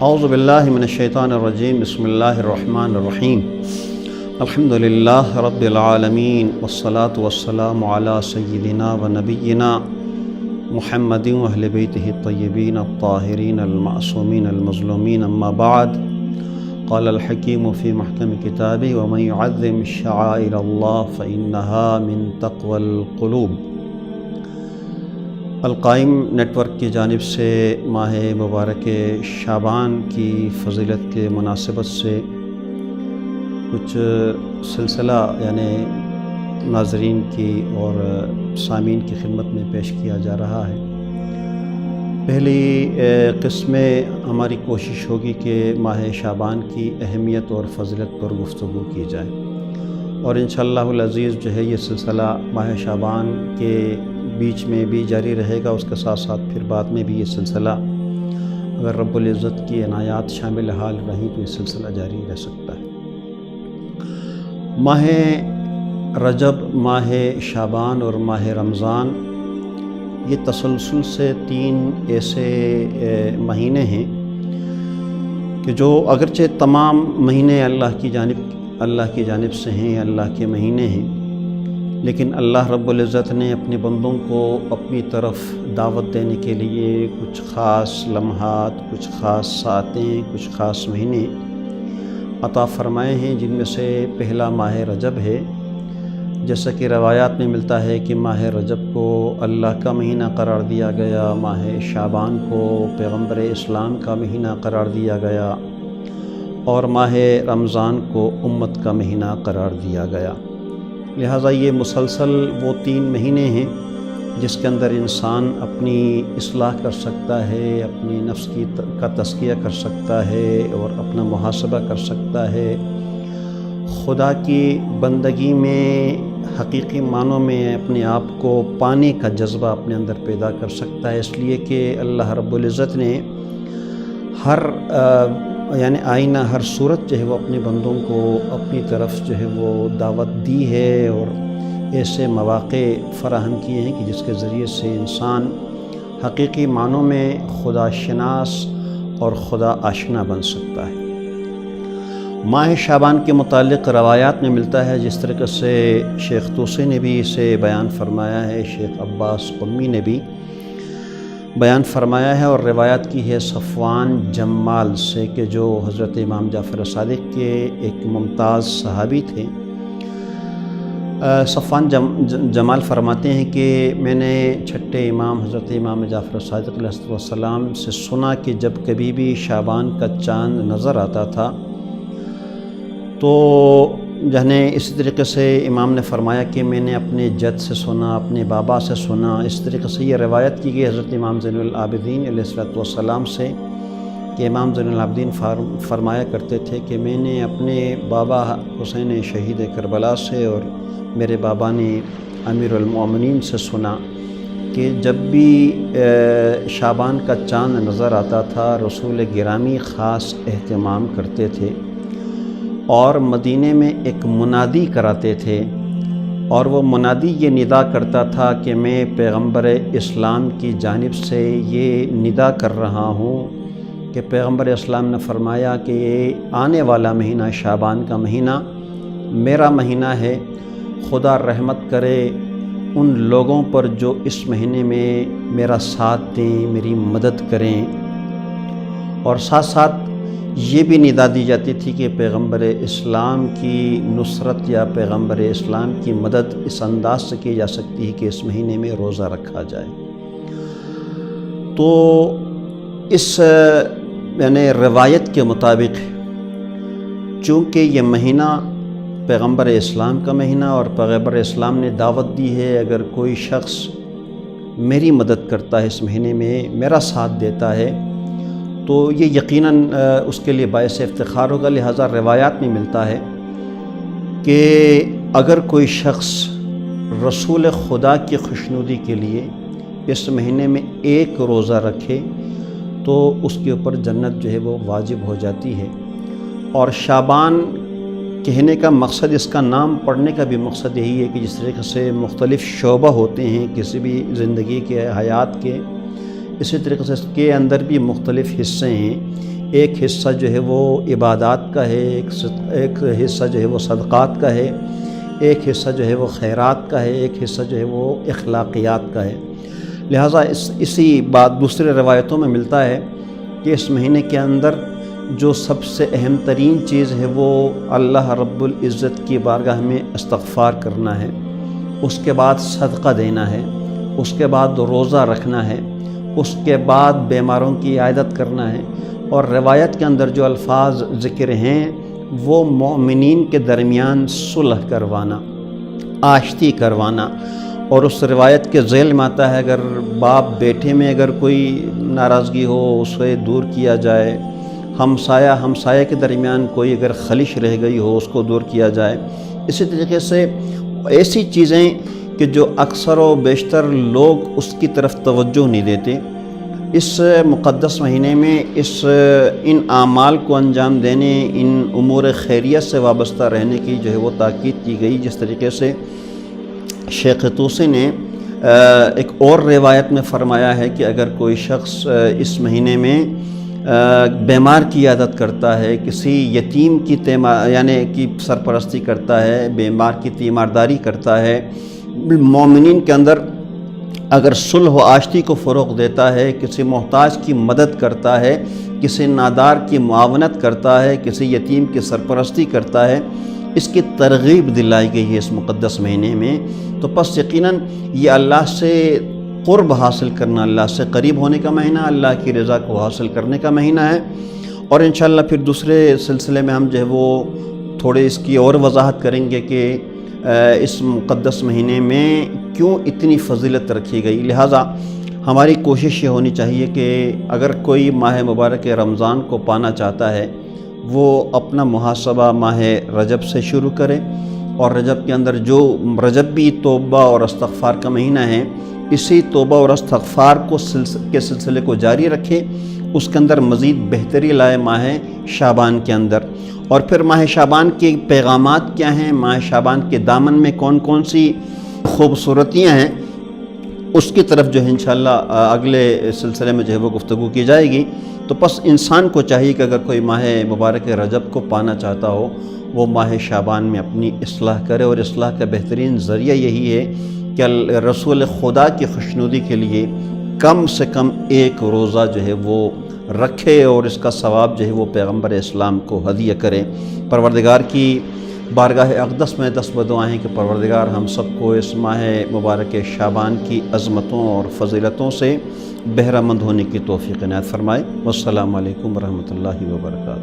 اعوذ باللہ من الشیطان الرجیم بسم اللہ الرحمن الرحیم الحمد للہ رب العالمین والصلاة والسلام علی سیدنا و نبینا محمد و اہل بیتہ الطیبین الطاہرین المعصومین المظلومین اما بعد قال الحکیم فی محکم کتابہ ومن یعظم شعائر اللہ فإنها من تقوی القلوب۔ القائم نیٹ ورک کی جانب سے ماہ مبارک شعبان کی فضیلت کے مناسبت سے کچھ سلسلہ یعنی ناظرین کی اور سامعین کی خدمت میں پیش کیا جا رہا ہے۔ پہلی قسم میں ہماری کوشش ہوگی کہ ماہ شعبان کی اہمیت اور فضیلت پر گفتگو کی جائے، اور انشاءاللہ العزیز جو ہے یہ سلسلہ ماہ شعبان کے بیچ میں بھی جاری رہے گا، اس کے ساتھ ساتھ پھر بعد میں بھی یہ سلسلہ اگر رب العزت کی عنایات شامل حال رہیں تو یہ سلسلہ جاری رہ سکتا ہے۔ ماہ رجب، ماہ شعبان اور ماہ رمضان یہ تسلسل سے 3 ایسے مہینے ہیں کہ جو اگرچہ تمام مہینے اللہ کی جانب سے ہیں، اللہ کے مہینے ہیں، لیکن اللہ رب العزت نے اپنے بندوں کو اپنی طرف دعوت دینے کے لیے کچھ خاص لمحات، کچھ خاص ساعتیں، کچھ خاص مہینے عطا فرمائے ہیں، جن میں سے پہلا ماہ رجب ہے۔ جیسا کہ روایات میں ملتا ہے کہ ماہ رجب کو اللہ کا مہینہ قرار دیا گیا، ماہ شعبان کو پیغمبر اسلام کا مہینہ قرار دیا گیا، اور ماہ رمضان کو امت کا مہینہ قرار دیا گیا۔ لہٰذا یہ مسلسل وہ 3 مہینے ہیں جس کے اندر انسان اپنی اصلاح کر سکتا ہے، اپنی نفس کا تزکیہ کر سکتا ہے اور اپنا محاسبہ کر سکتا ہے، خدا کی بندگی میں حقیقی معنوں میں اپنے آپ کو پانے کا جذبہ اپنے اندر پیدا کر سکتا ہے، اس لیے کہ اللہ رب العزت نے ہر آئینہ، ہر صورت جو ہے وہ اپنے بندوں کو اپنی طرف جو ہے وہ دعوت دی ہے، اور ایسے مواقع فراہم کیے ہیں کہ جس کے ذریعے سے انسان حقیقی معنوں میں خدا شناس اور خدا آشنا بن سکتا ہے۔ ماہ شعبان کے متعلق روایات میں ملتا ہے، جس طریقے سے شیخ طوسی نے بھی اسے بیان فرمایا ہے، شیخ عباس قمی نے بھی بیان فرمایا ہے، اور روایت کی ہے صفوان جمال سے کہ جو حضرت امام جعفر صادق کے ایک ممتاز صحابی تھے۔ صفوان جمال فرماتے ہیں کہ میں نے چھٹے امام حضرت امام جعفر صادق علیہ السلام سے سنا کہ جب کبھی بھی شعبان کا چاند نظر آتا تھا تو اسی طریقے سے امام نے فرمایا کہ میں نے اپنے جد سے سنا، اپنے بابا سے سنا۔ اس طریقے سے یہ روایت کی گئی حضرت امام زین العابدین علیہ السلام سے کہ امام زین العابدین فرمایا کرتے تھے کہ میں نے اپنے بابا حسین شہید کربلا سے اور میرے بابا نے امیر المومنین سے سنا کہ جب بھی شعبان کا چاند نظر آتا تھا رسول گرامی خاص اہتمام کرتے تھے، اور مدینے میں ایک منادی کراتے تھے، اور وہ منادی یہ ندا کرتا تھا کہ میں پیغمبر اسلام کی جانب سے یہ ندا کر رہا ہوں کہ پیغمبر اسلام نے فرمایا کہ یہ آنے والا مہینہ شعبان کا مہینہ میرا مہینہ ہے، خدا رحمت کرے ان لوگوں پر جو اس مہینے میں میرا ساتھ دیں، میری مدد کریں۔ اور ساتھ ساتھ یہ بھی ندا دی جاتی تھی کہ پیغمبر اسلام کی نصرت یا پیغمبر اسلام کی مدد اس انداز سے کی جا سکتی ہے کہ اس مہینے میں روزہ رکھا جائے۔ تو اس روایت کے مطابق چونکہ یہ مہینہ پیغمبر اسلام کا مہینہ اور پیغمبر اسلام نے دعوت دی ہے، اگر کوئی شخص میری مدد کرتا ہے اس مہینے میں، میرا ساتھ دیتا ہے، تو یہ یقیناً اس کے لیے باعث افتخار ہوگا۔ لہٰذا روایات میں ملتا ہے کہ اگر کوئی شخص رسول خدا کی خوشنودی کے لیے اس مہینے میں 1 روزہ رکھے تو اس کے اوپر جنت جو ہے وہ واجب ہو جاتی ہے۔ اور شعبان کہنے کا مقصد، اس کا نام پڑھنے کا بھی مقصد یہی ہے کہ جس طریقے سے مختلف شعبہ ہوتے ہیں کسی بھی زندگی کے، حیات کے، اسی طریقے سے اس کے اندر بھی مختلف حصے ہیں۔ ایک حصہ جو ہے وہ عبادات کا ہے، ایک حصہ جو ہے وہ صدقات کا ہے، ایک حصہ جو ہے وہ خیرات کا ہے، ایک حصہ جو ہے وہ اخلاقیات کا ہے۔ لہٰذا اسی بات دوسرے روایتوں میں ملتا ہے کہ اس مہینے کے اندر جو سب سے اہم ترین چیز ہے وہ اللہ رب العزت کی بارگاہ میں استغفار کرنا ہے، اس کے بعد صدقہ دینا ہے، اس کے بعد روزہ رکھنا ہے، اس کے بعد بیماروں کی عیادت کرنا ہے، اور روایت کے اندر جو الفاظ ذکر ہیں وہ مومنین کے درمیان صلح کروانا، آشتی کروانا۔ اور اس روایت کے ذیل میں آتا ہے اگر باپ بیٹے میں اگر کوئی ناراضگی ہو اسے دور کیا جائے، ہمسایہ کے درمیان کوئی اگر خلش رہ گئی ہو اس کو دور کیا جائے۔ اسی طریقے سے ایسی چیزیں کہ جو اکثر و بیشتر لوگ اس کی طرف توجہ نہیں دیتے، اس مقدس مہینے میں ان اعمال کو انجام دینے، ان امور خیریت سے وابستہ رہنے کی جو ہے وہ تاکید کی گئی۔ جس طریقے سے شیخ طوسی نے ایک اور روایت میں فرمایا ہے کہ اگر کوئی شخص اس مہینے میں بیمار کی عیادت کرتا ہے، کسی یتیم کی کی سرپرستی کرتا ہے، بیمار کی تیمارداری کرتا ہے، مومنین کے اندر اگر صلح و آشتی کو فروغ دیتا ہے، کسی محتاج کی مدد کرتا ہے، کسی نادار کی معاونت کرتا ہے، کسی یتیم کی سرپرستی کرتا ہے، اس کی ترغیب دلائی گئی ہے اس مقدس مہینے میں، تو پس یقیناً یہ اللہ سے قرب حاصل کرنا، اللہ سے قریب ہونے کا مہینہ، اللہ کی رضا کو حاصل کرنے کا مہینہ ہے۔ اور انشاءاللہ پھر دوسرے سلسلے میں ہم جو ہے وہ تھوڑے اس کی اور وضاحت کریں گے کہ اس مقدس مہینے میں کیوں اتنی فضیلت رکھی گئی۔ لہٰذا ہماری کوشش یہ ہونی چاہیے کہ اگر کوئی ماہ مبارک رمضان کو پانا چاہتا ہے وہ اپنا محاسبہ ماہ رجب سے شروع کرے، اور رجب کے اندر جو رجب بھی توبہ اور استغفار کا مہینہ ہے، اسی توبہ اور استغفار کے سلسلے کو جاری رکھے، اس کے اندر مزید بہتری لائے ماہ شعبان کے اندر۔ اور پھر ماہ شعبان کے پیغامات کیا ہیں، ماہ شعبان کے دامن میں کون کون سی خوبصورتیاں ہیں، اس کی طرف جو ہے انشاءاللہ اگلے سلسلے میں جو ہے وہ گفتگو کی جائے گی۔ تو پس انسان کو چاہیے کہ اگر کوئی ماہ مبارک رجب کو پانا چاہتا ہو وہ ماہ شعبان میں اپنی اصلاح کرے، اور اصلاح کا بہترین ذریعہ یہی ہے کہ رسول خدا کی خوشنودی کے لیے کم سے کم ایک روزہ جو ہے وہ رکھے، اور اس کا ثواب جو ہے وہ پیغمبر اسلام کو ہدیہ کرے۔ پروردگار کی بارگاہ اقدس میں دست بدعائیں کہ پروردگار ہم سب کو اس ماہ مبارک شعبان کی عظمتوں اور فضیلتوں سے بہرہ مند ہونے کی توفیق عنایت فرمائے۔ والسلام علیکم ورحمۃ اللہ وبرکاتہ۔